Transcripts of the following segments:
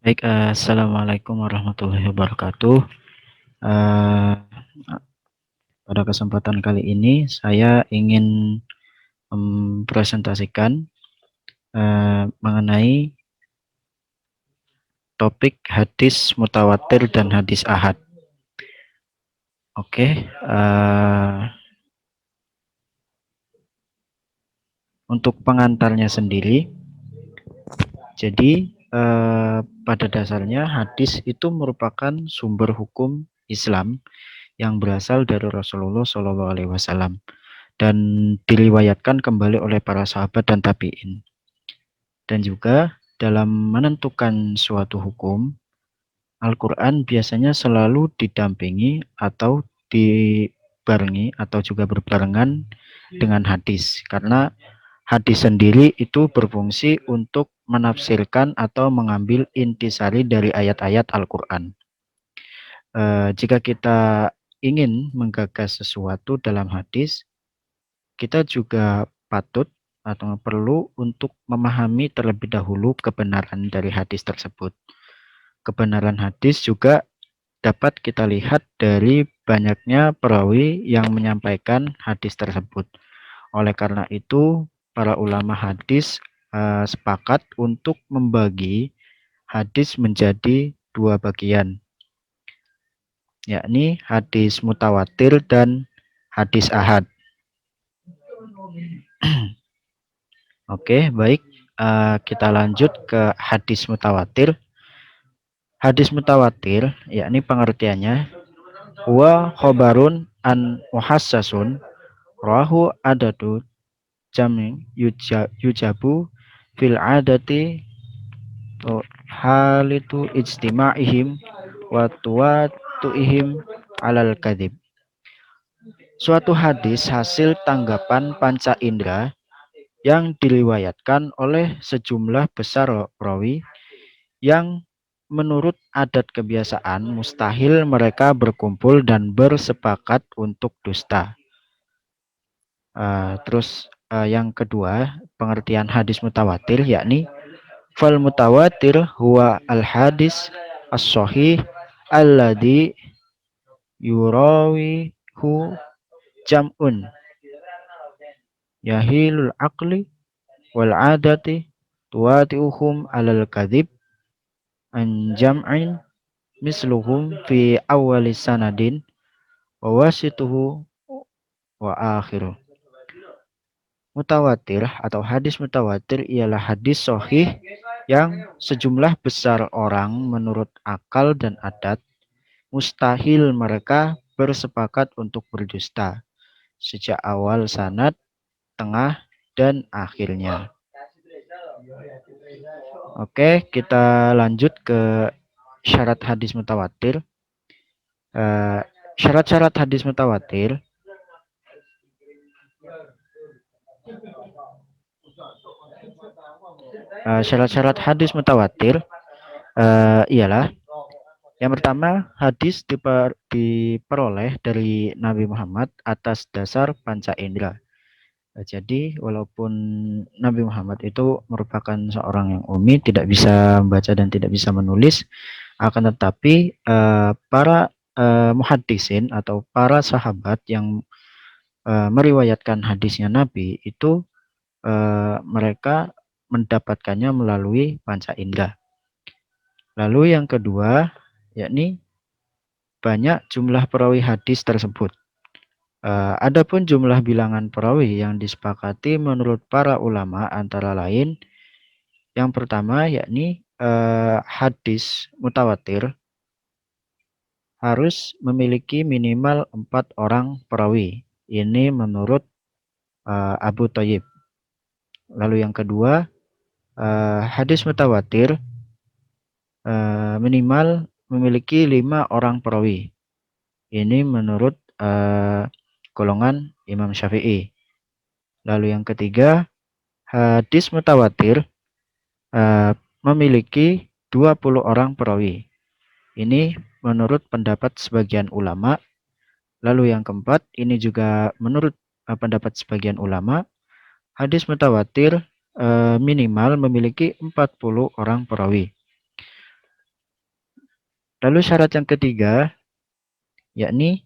Baik, assalamualaikum warahmatullahi wabarakatuh. Eh, Pada kesempatan kali ini saya ingin mempresentasikan mengenai topik hadis mutawatir dan hadis ahad. Oke, untuk pengantarnya sendiri, jadi pada dasarnya hadis itu merupakan sumber hukum Islam yang berasal dari Rasulullah Shallallahu Alaihi Wasallam dan diriwayatkan kembali oleh para sahabat dan tabi'in. Dan juga dalam menentukan suatu hukum, Al-Quran biasanya selalu didampingi atau dibarengi atau juga berbarengan dengan hadis. Karena hadis sendiri itu berfungsi untuk menafsirkan atau mengambil intisari dari ayat-ayat Al-Quran. Jika kita ingin menggagas sesuatu dalam hadis, kita juga patut atau perlu untuk memahami terlebih dahulu kebenaran dari hadis tersebut. Kebenaran hadis juga dapat kita lihat dari banyaknya perawi yang menyampaikan hadis tersebut. Oleh karena itu, para ulama hadis sepakat untuk membagi hadis menjadi dua bagian, yakni hadis mutawatir dan hadis ahad. Oke, baik. Kita lanjut ke hadis mutawatir. Hadis mutawatir, yakni pengertiannya, huwa khobarun an muhassasun rahu adadu jami yujabu fil adati halitu ijtima'ihim wa tuwatu'ihim alal kadhib. Suatu hadis hasil tanggapan panca indera yang diriwayatkan oleh sejumlah besar perawi yang menurut adat kebiasaan mustahil mereka berkumpul dan bersepakat untuk dusta. Yang kedua, pengertian hadis mutawatir yakni fal mutawatir huwa al hadis as-sahih alladhi yurawihu jam'un yahilul aqli wal adati tuwati'uhum alal kadhib an jam'in misluhum fi awali sanadin wa wasituhu wa akhiruh. Mutawatir atau hadis mutawatir ialah hadis sahih yang sejumlah besar orang menurut akal dan adat mustahil mereka bersepakat untuk berdusta sejak awal sanad, tengah, dan akhirnya. Oke, kita lanjut ke syarat hadis mutawatir. Syarat-syarat hadis mutawatir syarat-syarat hadis mutawatir ialah yang pertama, hadis diperoleh dari Nabi Muhammad atas dasar panca indera. Jadi walaupun Nabi Muhammad itu merupakan seorang yang ummi, tidak bisa membaca dan tidak bisa menulis, akan tetapi para muhaddisin atau para sahabat yang meriwayatkan hadisnya Nabi itu mereka mendapatkannya melalui panca indera. Lalu yang kedua, yakni banyak jumlah perawi hadis tersebut. Adapun jumlah bilangan perawi yang disepakati menurut para ulama antara lain yang pertama yakni hadis mutawatir harus memiliki minimal 4 orang perawi. Ini menurut Abu Thayyib. Lalu yang kedua, hadis mutawatir minimal memiliki 5 orang perawi. Ini menurut golongan Imam Syafi'i. Lalu yang ketiga, hadis mutawatir memiliki 20 orang perawi. Ini menurut pendapat sebagian ulama. Lalu yang keempat, ini juga menurut pendapat sebagian ulama, hadis mutawatir minimal memiliki 40 orang perawi. Lalu syarat yang ketiga, yakni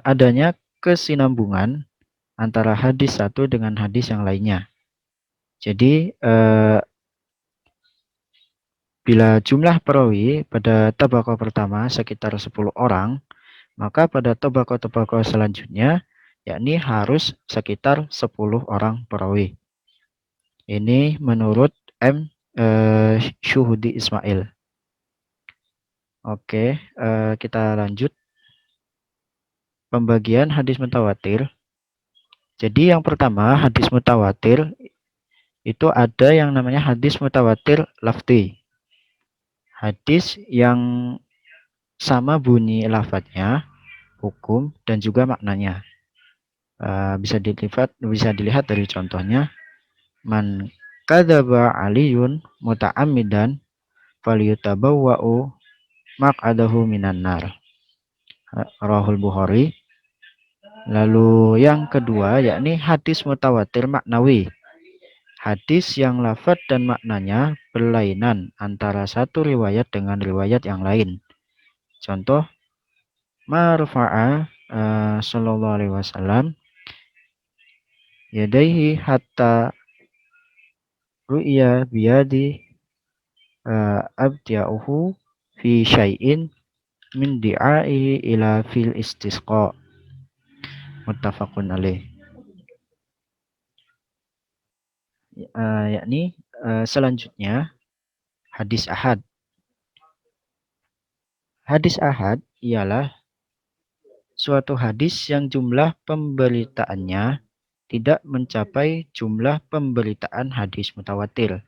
adanya kesinambungan antara hadis satu dengan hadis yang lainnya. Jadi bila jumlah perawi pada tabaqah pertama sekitar 10 orang, maka pada tabaqah-tabaqah selanjutnya yakni harus sekitar 10 orang perawi. Ini menurut M. Syuhudi Ismail. Oke, kita lanjut. Pembagian hadis mutawatir. Jadi yang pertama hadis mutawatir itu ada yang namanya hadis mutawatir lafzi. Hadis yang sama bunyi lafadznya, hukum dan juga maknanya. Bisa dilihat dari contohnya, man kadzaba aliyun muta'ammidan falyutabawwa'u maq'adahu minan nar. Rahul Bukhari. Lalu yang kedua yakni hadis mutawatir maknawi. Hadis yang lafadz dan maknanya berlainan antara satu riwayat dengan riwayat yang lain. Contoh, marfa'a sallallahu alaihi wasallam yadaihi hatta ru'ya biyadi abdi'uhu fi syai'in min di'aihi ila fil istisqa. Muttafaqun alaih. Yakni selanjutnya hadis ahad. Hadis ahad ialah suatu hadis yang jumlah pemberitaannya tidak mencapai jumlah pemberitaan hadis mutawatir.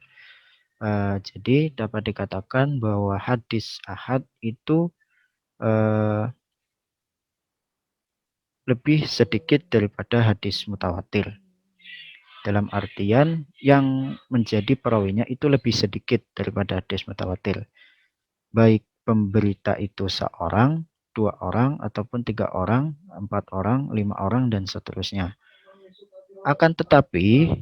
Jadi dapat dikatakan bahwa hadis ahad itu lebih sedikit daripada hadis mutawatir. Dalam artian yang menjadi perawinya itu lebih sedikit daripada hadis mutawatir. Baik pemberita itu seorang, 2 orang, ataupun 3 orang, 4 orang, 5 orang, dan seterusnya. Akan tetapi,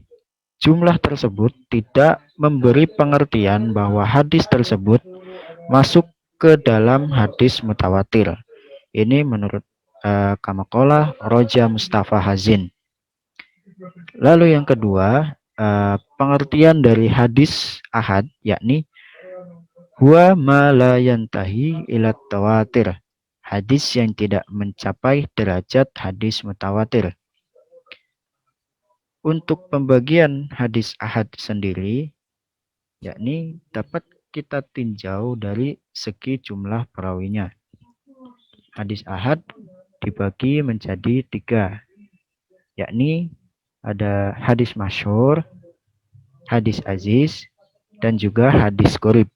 jumlah tersebut tidak memberi pengertian bahwa hadis tersebut masuk ke dalam hadis mutawatir. Ini menurut Kamakola Roja Mustafa Hazin. Lalu yang kedua, pengertian dari hadis ahad, yakni huwa ma la yantahi ila tawatir. Hadis yang tidak mencapai derajat hadis mutawatir. Untuk pembagian hadis ahad sendiri, yakni dapat kita tinjau dari segi jumlah perawinya. Hadis ahad dibagi menjadi 3, yakni ada hadis masyhur, hadis aziz, dan juga hadis qorib.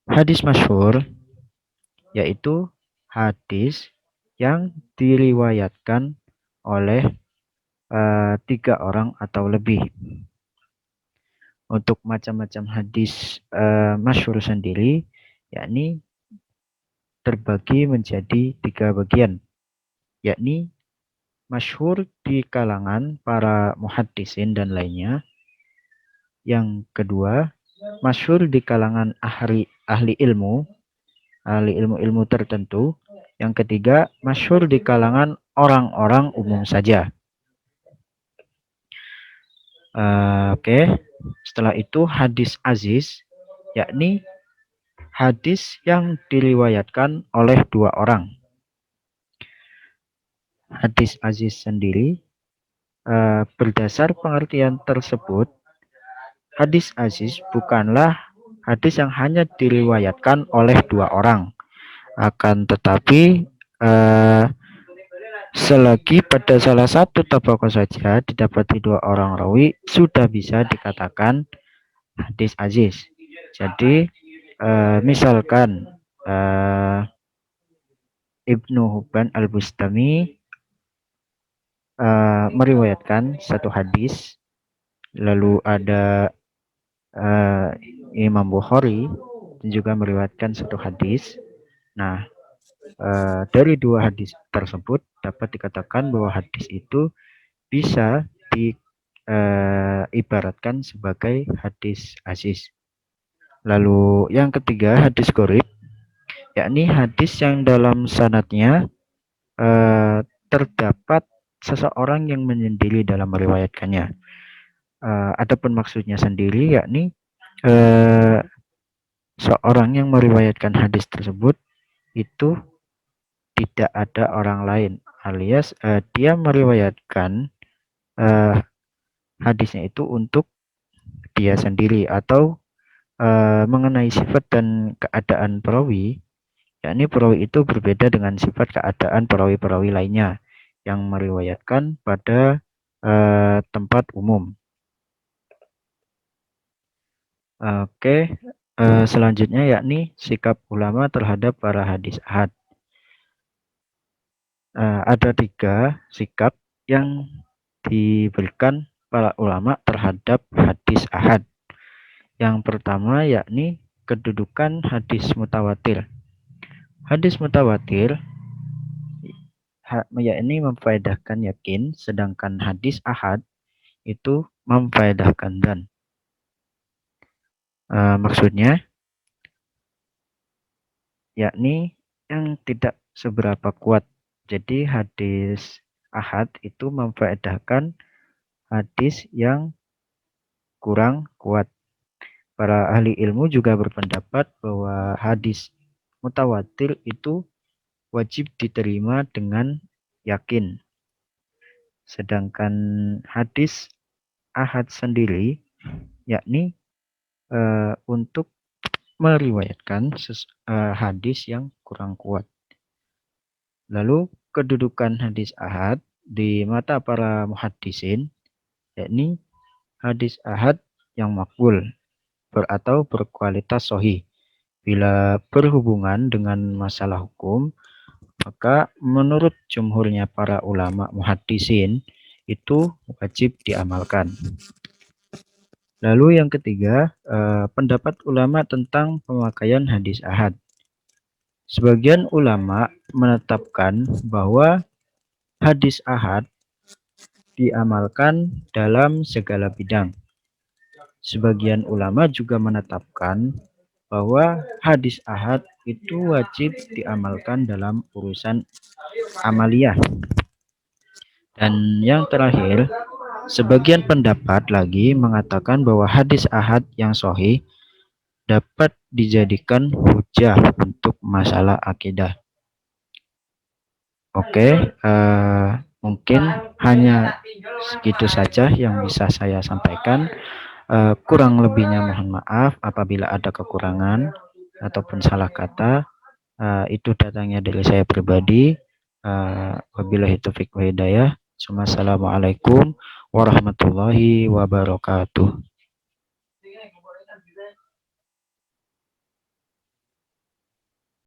Hadis masyhur yaitu hadis yang diriwayatkan oleh 3 orang atau lebih. Untuk macam-macam hadis masyhur sendiri, yakni terbagi menjadi 3 bagian, yakni masyhur di kalangan para muhaddisin dan lainnya. Yang kedua, masyhur di kalangan ahli ilmu tertentu. Yang ketiga, masyhur di kalangan orang-orang umum saja. Oke. Setelah itu hadis aziz, yakni hadis yang diriwayatkan oleh 2 orang. Hadis aziz sendiri, berdasar pengertian tersebut, hadis aziz bukanlah hadis yang hanya diriwayatkan oleh 2 orang. Akan tetapi selagi pada salah satu tabaqah saja didapati 2 orang rawi, sudah bisa dikatakan hadis aziz. Jadi misalkan Ibnu Hubban Al-Bustami meriwayatkan satu hadis, lalu ada Imam Bukhari juga meriwayatkan satu hadis. Nah, dari 2 hadis tersebut dapat dikatakan bahwa hadis itu bisa diibaratkan sebagai hadis aziz. Lalu yang ketiga hadis gharib, yakni hadis yang dalam sanadnya terdapat seseorang yang menyendiri dalam meriwayatkannya. Adapun maksudnya sendiri yakni seorang yang meriwayatkan hadis tersebut itu tidak ada orang lain, alias dia meriwayatkan hadisnya itu untuk dia sendiri, atau mengenai sifat dan keadaan perawi, yakni perawi itu berbeda dengan sifat keadaan perawi-perawi lainnya yang meriwayatkan pada tempat umum. Oke, selanjutnya yakni sikap ulama terhadap para hadis ahad. Ada 3 sikap yang diberikan para ulama terhadap hadis ahad. Yang pertama yakni kedudukan hadis mutawatir. Hadis mutawatir yakni memfaedahkan yakin, sedangkan hadis ahad itu memfaedahkan dzan. Maksudnya yakni yang tidak seberapa kuat. Jadi hadis ahad itu memfaedahkan hadis yang kurang kuat. Para ahli ilmu juga berpendapat bahwa hadis mutawatir itu wajib diterima dengan yakin. Sedangkan hadis ahad sendiri yakni untuk meriwayatkan hadis yang kurang kuat. Lalu kedudukan hadis ahad di mata para muhaddisin yakni hadis ahad yang makbul atau berkualitas sahih. Bila berhubungan dengan masalah hukum, maka menurut jumhurnya para ulama muhaddisin itu wajib diamalkan. Lalu yang ketiga, pendapat ulama tentang pemakaian hadis ahad. Sebagian ulama menetapkan bahwa hadis ahad diamalkan dalam segala bidang. Sebagian ulama juga menetapkan bahwa hadis ahad itu wajib diamalkan dalam urusan amaliyah. Dan yang terakhir, sebagian pendapat lagi mengatakan bahwa hadis ahad yang sahih dapat dijadikan hujah untuk masalah akidah. Oke, mungkin hanya segitu saja yang bisa saya sampaikan. Kurang lebihnya mohon maaf apabila ada kekurangan ataupun salah kata. Itu datangnya dari saya pribadi. Wabillahi taufiq wa hidayah. Assalamualaikum warahmatullahi wabarakatuh.